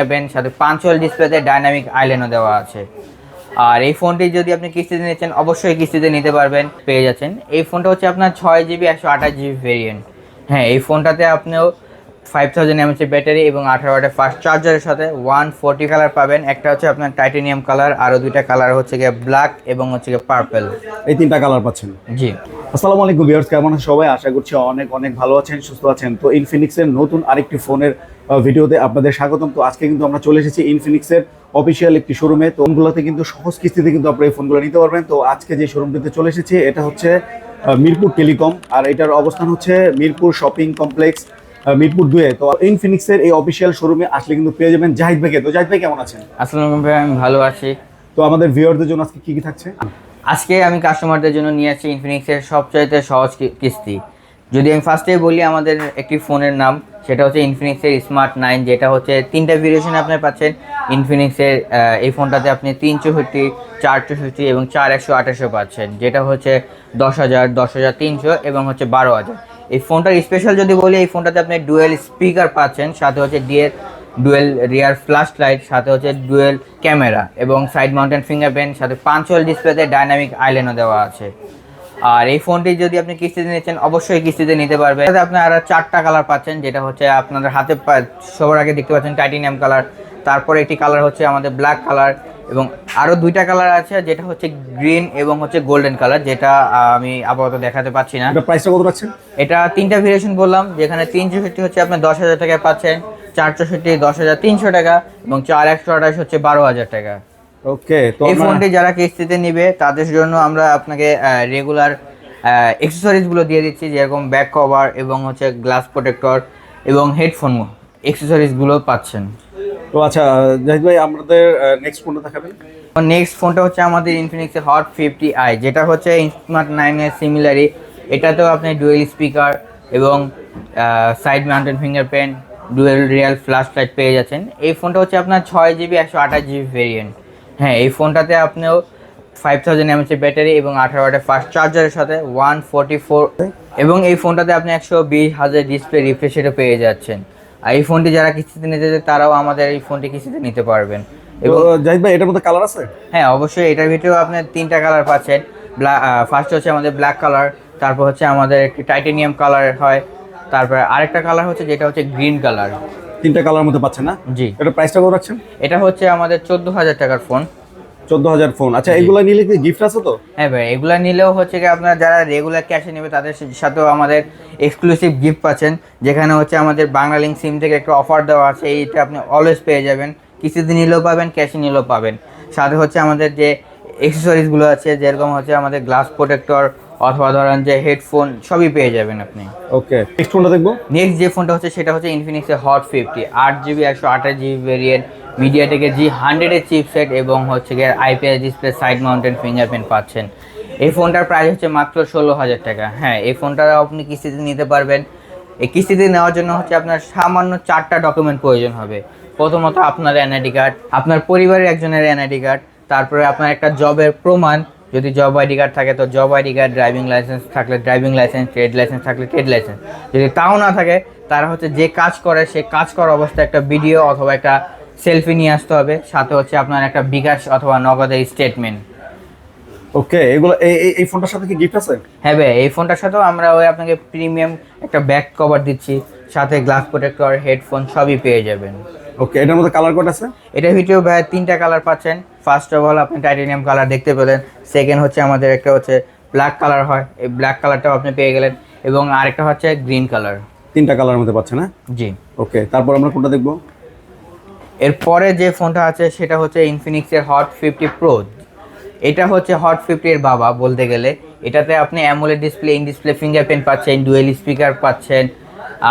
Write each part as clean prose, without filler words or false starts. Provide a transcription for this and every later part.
পাবেন, সাথে পাঞ্চুয়াল ডিসপ্লেতে ডাইনামিক আইল্যান্ডও দেওয়া আছে। আর এই ফোনটি যদি আপনি কিস্তিতে নিচ্ছেন অবশ্যই কিস্তিতে নিতে পারবেন, পেয়ে যাচ্ছেন। এই ফোনটা হচ্ছে আপনার 6 GB 128 GB ভেরিয়েন্ট। হ্যাঁ, এই ফোনটাতে আপনিও 5000 mAh ব্যাটারি এবং 18 ওয়াটের ফাস্ট চার্জারের সাথে 140 কালার পাবেন। একটা হচ্ছে আপনার টাইটেনিয়াম কালার, আরও দুইটা কালার হচ্ছে গিয়ে ব্ল্যাক এবং হচ্ছে গিয়ে পার্পল। এই তিনটা কালার পাচ্ছেন। জি, আসসালামু আলাইকুম ভিউয়ার্স, কেমন আছেন সবাই? আশা করছি অনেক অনেক ভালো আছেন, সুস্থ আছেন। তো ইনফিনিক্সের নতুন আরেকটি ফোনের ভিডিওতে আপনাদের স্বাগতম। তো আজকে কিন্তু আমরা চলে এসেছি ইনফিনিক্সের অফিসিয়াল একটি শোরুমে। তো ফোনগুলোতে কিন্তু সহজ কিস্তিতে কিন্তু আপনারা এই ফোনগুলো নিতে পারবেন। তো আজকে যে শোরুমটিতে চলে এসেছি এটা হচ্ছে মিরপুর টেলিকম, আর এটার অবস্থান হচ্ছে মিরপুর শপিং কমপ্লেক্স, মিরপুর 2-এ। তো ইনফিনিক্সের এই অফিসিয়াল শোরুমে আসলে কিন্তু পেয়ে যাবেন জাহিদ ভাইকে। তো জাহিদ ভাই কেমন আছেন? আসসালামু আলাইকুম ভাই, আমি ভালো আছি। তো আমাদের ভিউয়ারদের জন্য আজকে কি কি থাকছে? আজকে আমি কাস্টমারদের জন্য নিয়ে আসছি ইনফিনিক্সের সবচাইতে সহজ কিস্তি। যদি আমি ফার্স্টেই বলি আমাদের একটি ফোনের নাম, সেটা হচ্ছে ইনফিনিক্সের স্মার্ট 9, যেটা হচ্ছে তিনটা ভেরিয়েশনে আপনি পাচ্ছেন। ইনফিনিক্সের এই ফোনটাতে আপনি 364, 464 এবং 4128 পাচ্ছেন, যেটা হচ্ছে 10,000, 10,300 এবং হচ্ছে 12,000। এই ফোনটার স্পেশাল যদি বলি, এই ফোনটাতে আপনি ডুয়েল স্পিকার পাচ্ছেন, সাথে হচ্ছে ডুয়েল রিয়ার ফ্ল্যাশ লাইট, সাথে হচ্ছে ডুয়েল ক্যামেরা এবং সাইড মাউন্টেন ফিঙ্গারপ্রিন্ট, সাথে পাঞ্চুয়াল ডিসপ্লেতে ডাইনামিক আইল্যান্ডও দেওয়া আছে। আর এই ফোনটি যদি আপনি কিস্তিতে নিচ্ছেন অবশ্যই কিস্তিতে নিতে পারবেন। সাথে আপনি আরও 4টা কালার পাচ্ছেন, যেটা হচ্ছে আপনাদের হাতে সবার আগে দেখতে পাচ্ছেন টাইটেনিয়াম কালার, তারপরে একটি কালার হচ্ছে আমাদের ব্ল্যাক কালার, এবং আরও দুইটা কালার আছে যেটা হচ্ছে গ্রিন এবং হচ্ছে গোল্ডেন কালার, যেটা আমি আপাতত দেখাতে পাচ্ছি না। এটা প্রাইসটা কত রাখছেন? এটা তিনটা ভেরিয়েশন বললাম, যেখানে 364 হচ্ছে আপনার 10,000 টাকায় পাচ্ছেন, 464 10,300 টাকা এবং 4128 হচ্ছে 12,000 টাকা। ওকে, তো এই ফোনটি যারা কিস্তিতে নিবে তাদের জন্য আমরা আপনাকে রেগুলার অ্যাক্সেসরিজগুলো দিয়ে দিচ্ছি, যেরকম ব্যাক কভার এবং হচ্ছে গ্লাস প্রোটেক্টর এবং হেডফোন অ্যাক্সেসরিজগুলো পাচ্ছেন। তো আচ্ছা জাহিদ ভাই, আমাদের নেক্সট ফোনটা দেখাবেন। নেক্সট ফোনটা হচ্ছে আমাদের ইনফিনিক্সের হট 50i, যেটা হচ্ছে স্মার্ট 9-এর সিমিলারই। এটাতেও আপনি ডুয়েল স্পিকার এবং side mounted fingerprint, dual Real flash light পেয়ে যাচ্ছেন। এই ফোনটা হচ্ছে আপনার 6 GB 128 GB ভেরিয়েন্ট। হ্যাঁ, এই ফোনটাতে আপনিও 5000 mAh ব্যাটারি এবং 18 ওয়াটের ফাস্ট চার্জারের সাথে 144, এবং এই ফোনটাতে আপনি 120,000 ডিসপ্লে রিফ্রেশ রেটও পেয়ে যাচ্ছেন। আর এই ফোনটি যারা কিস্তিতে নিতে চায় তারাও আমাদের এই ফোনটি কিস্তিতে নিতে পারবেন। এবং জাহিদ ভাই, এটার মধ্যে কালার আছে? হ্যাঁ, অবশ্যই এটার ভিতরেও আপনি তিনটা কালার পাচ্ছেন। ফার্স্ট হচ্ছে আমাদের ব্ল্যাক কালার, তারপর হচ্ছে আমাদের একটি টাইটেনিয়াম কালার হয়, তারপরে আরেকটা কালার হচ্ছে যেটা হচ্ছে গ্রিন কালার। তিনটা কালার মধ্যে পাচ্ছেন না? জি, এটা প্রাইসটা কত রাখছেন? এটা হচ্ছে আমাদের 14,000 টাকার ফোন। 14,000 ফোন। আচ্ছা, এইগুলা নিলে কি গিফট আছে? তো হ্যাঁ ভাই, এগুলা নিলেও হচ্ছে কি আপনার যারা রেগুলার ক্যাশে নেবে তাদের সাথেও আমাদের এক্সক্লুসিভ গিফট পাচ্ছেন, যেখানে হচ্ছে আমাদের বাংলালিংক সিম থেকে একটা অফার দেওয়া আছে, এইটা আপনি অলওয়েজ পেয়ে যাবেন। কিস্তিতে নিলেও পাবেন, ক্যাশে নিলেও পাবেন। সাথে হচ্ছে আমাদের যে অ্যাক্সেসরিজগুলো আছে, যেরকম হচ্ছে আমাদের গ্লাস প্রোটেক্টর অথবা ধরেন যে হেডফোন, সবই পেয়ে যাবেন আপনি। ওকে, নেক্সট ফোনটা দেখবো। নেক্সট যে ফোনটা হচ্ছে সেটা হচ্ছে ইনফিনিক্সের হট 50, 8 GB 128 GB ভেরিয়েন্ট, মিডিয়াটেকের G100-এর চিপসেট এবং হচ্ছে গিয়ে IPS display, side mounted fingerprint পাচ্ছেন। এই ফোনটার প্রাইস হচ্ছে মাত্র 16,000 টাকা। হ্যাঁ, এই ফোনটা আপনি কিস্তিতে নিতে পারবেন। এই কিস্তিতে নেওয়ার জন্য হচ্ছে আপনার সামান্য 4টা ডকুমেন্ট প্রয়োজন হবে। প্রথমত আপনার এনআইডি কার্ড, আপনার পরিবারের একজনের এনআইডি কার্ড, তারপরে আপনার একটা জবের প্রমাণ, যদি জব আইডি কার্ড থাকে তো job ID card, driving licence থাকলে ড্রাইভিং লাইসেন্স, ট্রেড লাইসেন্স থাকলে ট্রেড লাইসেন্স। যদি তাও না থাকে তারা হচ্ছে যে কাজ করে সেই কাজ করা অবস্থায় একটা ভিডিও অথবা একটা সেলফি নিয়ে আসতে হবে, সাথে হচ্ছে আপনার একটা বিকাশ অথবা নগদের স্টেটমেন্ট। ওকে, এগুলো এই ফোনটার সাথে কি গিফট আছে? হ্যাঁ ভাই, এই ফোনটার সাথেও আমরা আপনাকে প্রিমিয়াম একটা ব্যাক কভার দিচ্ছি, সাথে গ্লাস প্রোটেক্টর, হেডফোন সবই পেয়ে যাবেন। ওকে, এটার মধ্যে কালার কোড আছে? এটার ভিতরেও ভাই তিনটা কালার পাচ্ছেন। ফার্স্ট অফ অল আপনি টাইটেনিয়াম কালার দেখতে পেলেন, সেকেন্ড হচ্ছে আমাদের একটা হচ্ছে ব্ল্যাক কালার হয়, এই ব্ল্যাক কালারটাও আপনি পেয়ে গেলেন, এবং আরেকটা হচ্ছে গ্রিন কালার। তিনটা কালার মধ্যে পাচ্ছেন না? জি। ওকে, তারপর আমরা কোনটা দেখবো? এরপরে যে ফোনটা আছে সেটা হচ্ছে ইনফিনিক্সের হট 50 প্রো। এটা হচ্ছে হট 50 এর বাবা বলতে গেলে। এটাতে আপনি AMOLED display, in display fingerprint পাচ্ছেন, ডুয়েল স্পিকার পাচ্ছেন।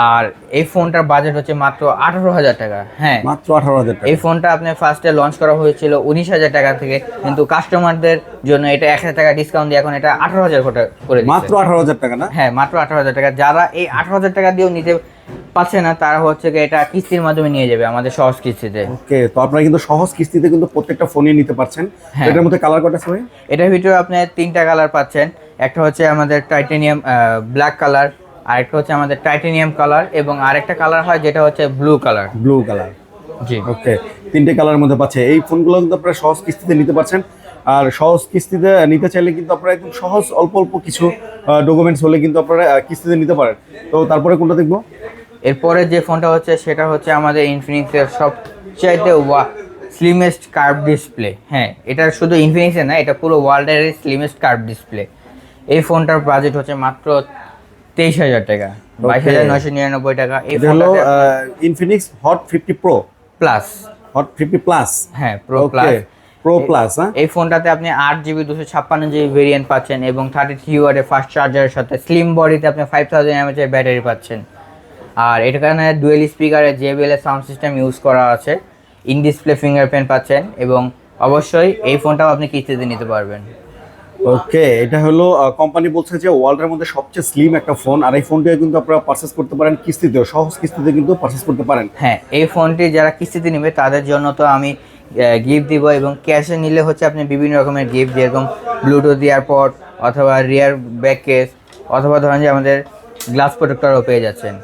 আর এই ফোনটার বাজেট হচ্ছে মাত্র 18,000 টাকা। হ্যাঁ, মাত্র 18,000 টাকা। এই ফোনটা আপনি ফার্স্টে লঞ্চ করা হয়েছিল 19,000 টাকা থেকে, কিন্তু কাস্টমারদের জন্য এটা 1,000 টাকা ডিসকাউন্ট দিয়ে এখন এটা 18,000 করে দিচ্ছে। মাত্র 18,000 টাকা না? হ্যাঁ, মাত্র 18,000 টাকা। যারা এই 18,000 টাকা দিয়েও নিতে পারছে না তারা হচ্ছে কি এটা কিস্তির মাধ্যমে নিয়ে যাবে আমাদের সহজ কিস্তিতে। ওকে, তো আপনারা কিন্তু সহজ কিস্তিতে কিন্তু প্রত্যেকটা ফোনই নিতে পারছেন। হ্যাঁ। এটার মধ্যে কালার কোড আছে ভাই? এটার ভিতরে আপনি তিনটা কালার পাচ্ছেন। একটা হচ্ছে আমাদের টাইটেনিয়াম ব্ল্যাক কালার, আরেকটা হচ্ছে আমাদের টাইটেনিয়াম কালার, এবং আরেকটা কালার হয় যেটা হচ্ছে ব্লু কালার। Blue colour. জি। ওকে, তিনটে কালারের মধ্যে পাচ্ছে। এই ফোনগুলো কিন্তু আপনারা সহজ কিস্তিতে নিতে পারছেন। আর সহজ কিস্তিতে নিতে চাইলে কিন্তু আপনারা একদম সহজ অল্প অল্প কিছু ডকুমেন্টস হলে কিন্তু আপনারা কিস্তিতে নিতে পারেন। তো তারপরে কোনটা দেখবো? এরপরে যে ফোনটা হচ্ছে সেটা হচ্ছে আমাদের ইনফিনিক্সের সবচাইতে স্লিমেস্ট কার্ভ ডিসপ্লে। হ্যাঁ, এটা শুধু ইনফিনিক্সের না, এটা পুরো ওয়ার্ল্ডের স্লিমেস্ট কার্ভ ডিসপ্লে। এই ফোনটার বাজেট হচ্ছে মাত্র 23,000 টাকা, 22,999 টাকা। এই এটা হলো ফোনটা Infinix hot 50 pro plus. Hot 50 plus. হ্যাঁ, প্রো প্লাস। Pro plus. হ্যাঁ, এই ফোনটাতে আপনি 8GB 256GB ভেরিয়েন্ট পাচ্ছেন এবং 33 ওয়াটের ফাস্ট চার্জারের সাথে স্লিম বডিতে আপনি 5000 mAh এর ব্যাটারি পাচ্ছেন। আর এখানে ডুয়েল স্পিকারের JBL এর সাউন্ড সিস্টেম ইউজ করা আছে, ইন ডিসপ্লে ফিঙ্গারপ্রিন্ট পাচ্ছেন এবং অবশ্যই এই ফোনটাও আপনি কিস্তিতে নিতে পারবেন। ওকে, এটা হলো কোম্পানি বলছে যে ওয়ার্ল্ডের মধ্যে সবচেয়ে স্লিম একটা ফোন। আর এই ফোনটা কিন্তু আপনারা পারচেস করতে পারেন কিস্তিতেও, সহজ কিস্তিতে কিন্তু পারচেস করতে পারেন। হ্যাঁ, এই ফোনটি যারা কিস্তিতে নেবে তাদের জন্য তো আমি গিফট দিব, এবং ক্যাশে নিলে হচ্ছে আপনি বিভিন্ন রকমের গিফট, যেরকম ব্লুটুথ ইয়ারপড অথবা রিয়ার ব্যাক কেস অথবা ধরেন যে আমাদের গ্লাস প্রোটেক্টরও পেয়ে যাচ্ছেন।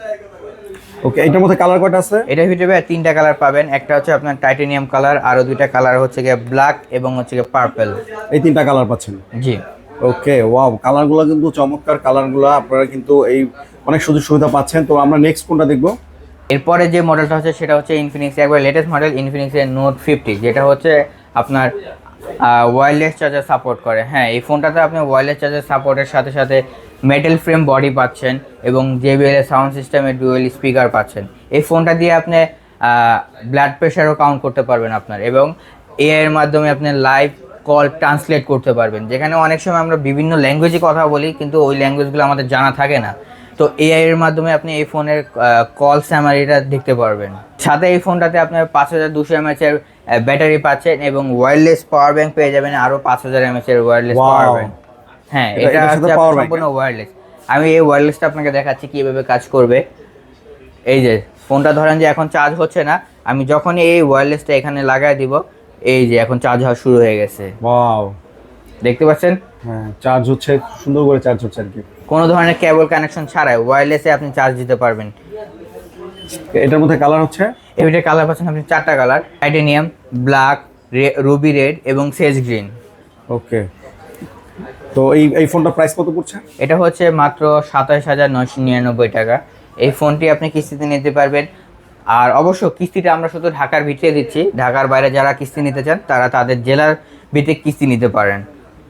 ওকে, এটার মধ্যে কালার কয়টা আছে? এটার ভিতরে 3টা কালার পাবেন। একটা হচ্ছে আপনার টাইটানিয়াম কালার, আরও 2টা কালার হচ্ছে গিয়ে ব্ল্যাক এবং হচ্ছে গিয়ে পার্পল। এই 3টা কালার পাচ্ছেন? জি। ওকে, ওয়াও, কালারগুলো কিন্তু চমৎকার কালারগুলো, আপনারা কিন্তু এই অনেক সুযোগ সুবিধা পাচ্ছেন। তো আমরা নেক্সট কোনটা দেখবো? এরপরে যে মডেলটা হচ্ছে সেটা হচ্ছে ইনফিনিক্স একবার লেটেস্ট মডেল ইনফিনিক্সের নোট 50, যেটা হচ্ছে আপনার ওয়্যারলেস চার্জার সাপোর্ট করে। হ্যাঁ, এই ফোনটাতে আপনি ওয়্যারলেস চার্জার সাপোর্টের সাথে সাথে মেটাল ফ্রেম বডি পাচ্ছেন এবং JBL এর সাউন্ড সিস্টেমের ডুয়েল স্পিকার পাচ্ছেন। এই ফোনটা দিয়ে আপনি ব্লাড প্রেশারও কাউন্ট করতে পারবেন আপনার, এবং AI এর মাধ্যমে আপনি লাইভ কল ট্রান্সলেট করতে পারবেন, যেখানে অনেক সময় আমরা বিভিন্ন ল্যাঙ্গুয়েজে কথা বলি কিন্তু ওই ল্যাঙ্গুয়েজগুলো আমাদের জানা থাকে না। তো AI এর মাধ্যমে আপনি এই ফোনের কল স্যামারিটা দেখতে পারবেন। সাথে এই ফোনটাতে আপনার 5200 mAh এর ব্যাটারি পাচ্ছেন এবং ওয়্যারলেস পাওয়ার ব্যাংক পেয়ে যাবেন আরও 5000 mAh এর ওয়্যারলেস পাওয়ার ব্যাংক। হ্যাঁ, এটা হচ্ছে সম্পূর্ণ ওয়্যারলেস। আমি এই ওয়্যারলেসটা আপনাকে দেখাচ্ছি কীভাবে কাজ করবে। এই যে ফোনটা ধরেন যে এখন চার্জ হচ্ছে না, আমি যখনই এই ওয়্যারলেসটা এখানে লাগাই দিব, এই যে এখন চার্জ হওয়া শুরু হয়ে গেছে। ওয়াও, দেখতে পাচ্ছেন? হ্যাঁ, চার্জ হচ্ছে, সুন্দর করে চার্জ হচ্ছে আর কি। কোনো ধরনের কেবল কানেকশন ছাড়াই ওয়্যারলেসে আপনি চার্জ দিতে পারবেন। এটার মধ্যে কালার হচ্ছে? এটার কালার পাচ্ছেন আপনি 4টা colour, titanium, black, Ruby red এবং সেজ গ্রিন। ওকে, তো এই ফোনটার প্রাইস কত পড়ছে? এটা হচ্ছে মাত্র 27,999 টাকা। এই ফোনটি আপনি কিস্তিতে নিতে পারবেন। আর অবশ্য কিস্তিটা আমরা শুধু ঢাকার ভিতরে দিচ্ছি, ঢাকার বাইরে যারা কিস্তি নিতে চান তারা তাদের জেলার ভিত্তিক কিস্তি নিতে পারেন,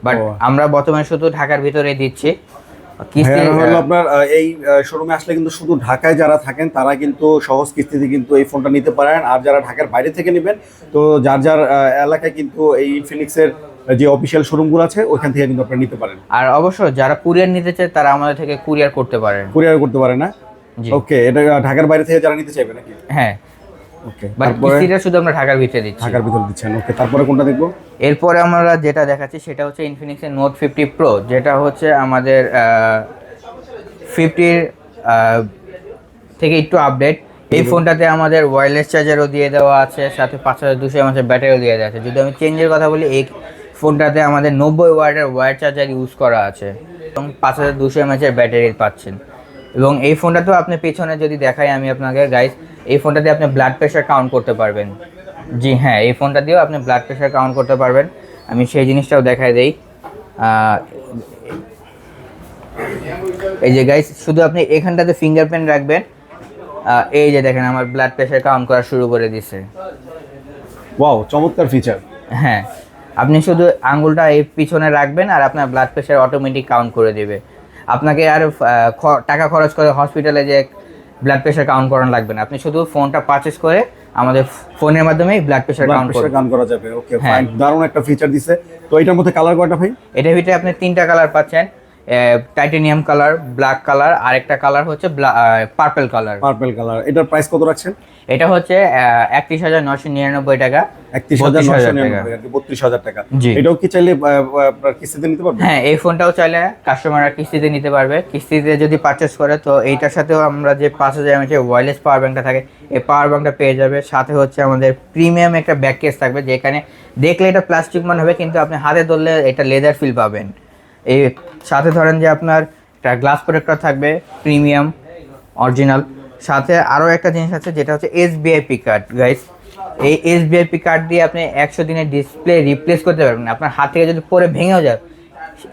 বাট আমরা বর্তমানে শুধু ঢাকার ভিতরে দিচ্ছি কিস্তি। হলো আপনার এই শোরুমে আসলে কিন্তু শুধু ঢাকায় যারা থাকেন তারা কিন্তু সহজ কিস্তিতে কিন্তু এই ফোনটা নিতে পারেন। আর যারা ঢাকার বাইরে থেকে নেবেন, তো যার যার এলাকায় কিন্তু এই ইনফিনিক্সের যে অফিসিয়াল শোরুমগুলো আছে ওখান থেকে কিন্তু আপনারা নিতে পারেন। আর অবশ্য যারা কুরিয়ার নিতে চায় তারা আমাদের থেকে কুরিয়ার করতে পারেন। কুরিয়ার করতে পারেন না? জি। ওকে, এটা ঢাকার বাইরে থেকে যারা নিতে চাইবে নাকি? হ্যাঁ, ওকে, বাট কিস্তিটা শুধু আমরা ঢাকার ভিতরে দিচ্ছি। ঢাকার ভিতরে দিচ্ছেন। ওকে, তারপরে কোনটা দেখবো? এরপরে আমরা যেটা দেখাচ্ছি সেটা হচ্ছে ইনফিনিক্সের নোট 50 প্রো, যেটা হচ্ছে আমাদের 50 থেকে একটু আপডেট। এই ফোনটাতে আমাদের ওয়্যারলেস চার্জারও দিয়ে দেওয়া আছে, সাথে 5200 mAh ব্যাটারিও দিয়ে দেওয়া আছে। যদি আমি চেঞ্জের কথা বলি, এই ফোনটাতে আমাদের 90 ওয়াটের ওয়্যার চার্জার ইউজ করা আছে এবং 5200 mAh ব্যাটারি পাচ্ছেন। এবং এই ফোনটাতেও আপনি পেছনে যদি দেখাই আমি আপনাকে গাইস, এই ফোনটাতে আপনি ব্লাড প্রেশার কাউন্ট করতে পারবেন। জি হ্যাঁ, এই ফোনটা দিয়েও আপনি ব্লাড প্রেশার কাউন্ট করতে পারবেন। আমি সেই জিনিসটাও দেখাই দেই। এই যে গাইস, শুধু আপনি এখানটাতে ফিঙ্গারপ্রিন্ট রাখবেন, এই যে দেখেন আমার ব্লাড প্রেশার কাউন্ট করা শুরু করে দিছে। ওয়াও, চমৎকার ফিচার। হ্যাঁ, আপনি শুধু আঙ্গুলটা এই পিছনে রাখবেন আর আপনার ব্লাড প্রেশার অটোমেটিক কাউন্ট করে দেবে। আপনাকে আর টাকা খরচ করে হসপিটালে যে ব্লাড প্রেশার কাউন্ট করানো লাগবে না। আপনি শুধু ফোনটা পারচেজ করে আমাদের ফোনের মাধ্যমেই ব্লাড প্রেশার কাউন্ট করা যাবে। ওকে, ফাইন, দারুণ একটা ফিচার দিছে। তো এটার মধ্যে কালার কয়টা ভাই? এটার ভিতরে আপনি 3টা কালার পাচ্ছেন, টাইটানিয়াম কালার, ব্ল্যাক কালার, আর একটা কালার হচ্ছে পার্পল কালার। পার্পল কালার, এটার প্রাইস কত রাখছেন? এটা হচ্ছে 31,999 টাকা। 31,999 টাকা। এটাও কি চাইলে কিস্তিতে নিতে পারবে? হ্যাঁ, এই ফোনটাও চাইলে কাস্টমাররা কিস্তিতে নিতে পারবে। কিস্তিতে যদি পারচেস করে তো এইটার সাথেও আমরা যে 5000 mAh ওয়্যারলেস পাওয়ার ব্যাংকটা থাকে, এই পাওয়ার ব্যাংকটা পেয়ে যাবে। সাথে হচ্ছে আমাদের প্রিমিয়াম একটা ব্যাক কেস থাকবে, যেখানে দেখলে এটা প্লাস্টিক মনে হবে কিন্তু আপনি হাতে ধরলে এটা লেদার ফিল পাবেন। এই সাথে ধরেন যে আপনার একটা গ্লাস প্রোটেক্টর থাকবে প্রিমিয়াম অরিজিনাল। সাথে আরও একটা জিনিস আছে যেটা হচ্ছে SBIP কার্ড গাইস। এই এসবিআইপি কার্ড দিয়ে আপনি 100 দিনের ডিসপ্লে রিপ্লেস করতে পারবেন। আপনার হাত থেকে যদি পরে ভেঙেও যায়,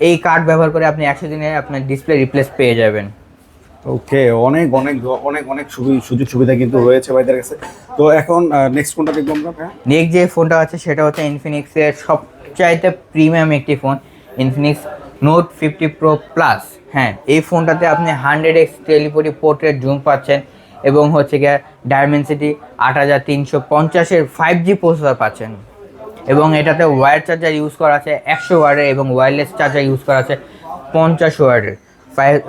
এই কার্ড ব্যবহার করে আপনি 100 দিনে আপনার ডিসপ্লে রিপ্লেস পেয়ে যাবেন। ওকে, অনেক অনেক অনেক অনেক সুযোগ সুবিধা কিন্তু রয়েছে ভাইদের কাছে। তো এখন নেক্সট কোনটা দেখবো আমরা ভাইয়া? নেক্সট যে ফোনটা আছে সেটা হচ্ছে ইনফিনিক্সের সবচাইতে প্রিমিয়াম একটি phone, Infinix note 50 pro plus. হ্যাঁ, এই ফোনটাতে আপনি 100x টেলিপোটি পোর্ট্রেট জুম পাচ্ছেন এবং হচ্ছে গিয়ে ডায়মেনসিটি 8350-এর 5G প্রসেসর পাচ্ছেন, এবং এটাতে ওয়্যার চার্জার ইউজ করা আছে 100 ওয়াটের এবং ওয়্যারলেস চার্জার ইউজ করা আছে 50 ওয়াটের।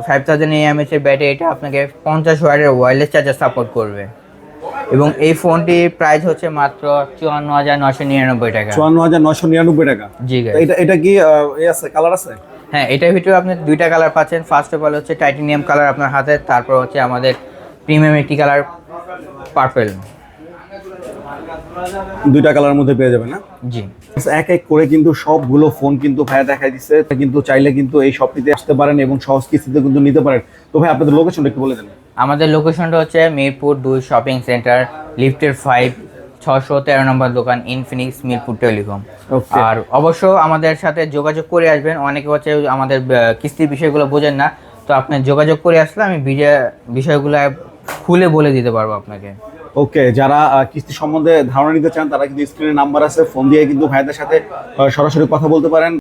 5000 mAh-এর ব্যাটারি, এটা আপনাকে 50 ওয়াটের ওয়্যারলেস চার্জার সাপোর্ট করবে। এবং এই ফোনটির প্রাইস হচ্ছে মাত্র 54,999 টাকা। 54,999 টাকা। জি তো গাইস। এটা কি আছে, কালার আছে? হ্যাঁ, এটার ভিতরে আপনি দুইটা কালার পাচ্ছেন। ফার্স্ট অফ অল হচ্ছে টাইটেনিয়াম কালার আপনার হাতে, তারপর হচ্ছে আমাদের প্রিমিয়াম একটি কালার পার্পল। দুইটা কালারের মধ্যে পেয়ে যাবেন না? জি। এক এক করে কিন্তু সবগুলো ফোন কিন্তু ভাইয়া দেখাই দিচ্ছে, কিন্তু চাইলে কিন্তু এই শপটিতে আসতে পারেন এবং সহজ কিস্তিতে কিন্তু নিতে পারেন। তো ভাই আপনাদের লোকেশনটা একটু বলে দেন। আমাদের লোকেশনটা হচ্ছে মিরপুর 2 শপিং সেন্টার, লিফটের 5, 613 নম্বর দোকান, ইনফিনিক্স মিরপুর টেলিকম। Okay. আর অবশ্য আমাদের সাথে যোগাযোগ করে আসবেন। অনেকে হচ্ছে আমাদের কিস্তির বিষয়গুলো বোঝেন না, তো আপনি যোগাযোগ করে আসলে আমি বিষয়গুলো খুলে বলে দিতে পারবো আপনাকে। ওকে, যারা কিস্তি সম্বন্ধে ধারণা নিতে চান তারা কিন্তু স্ক্রিনে নাম্বার আছে, ফোন দিয়ে কিন্তু ভাইদের সাথে সরাসরি কথা বলতে পারেন।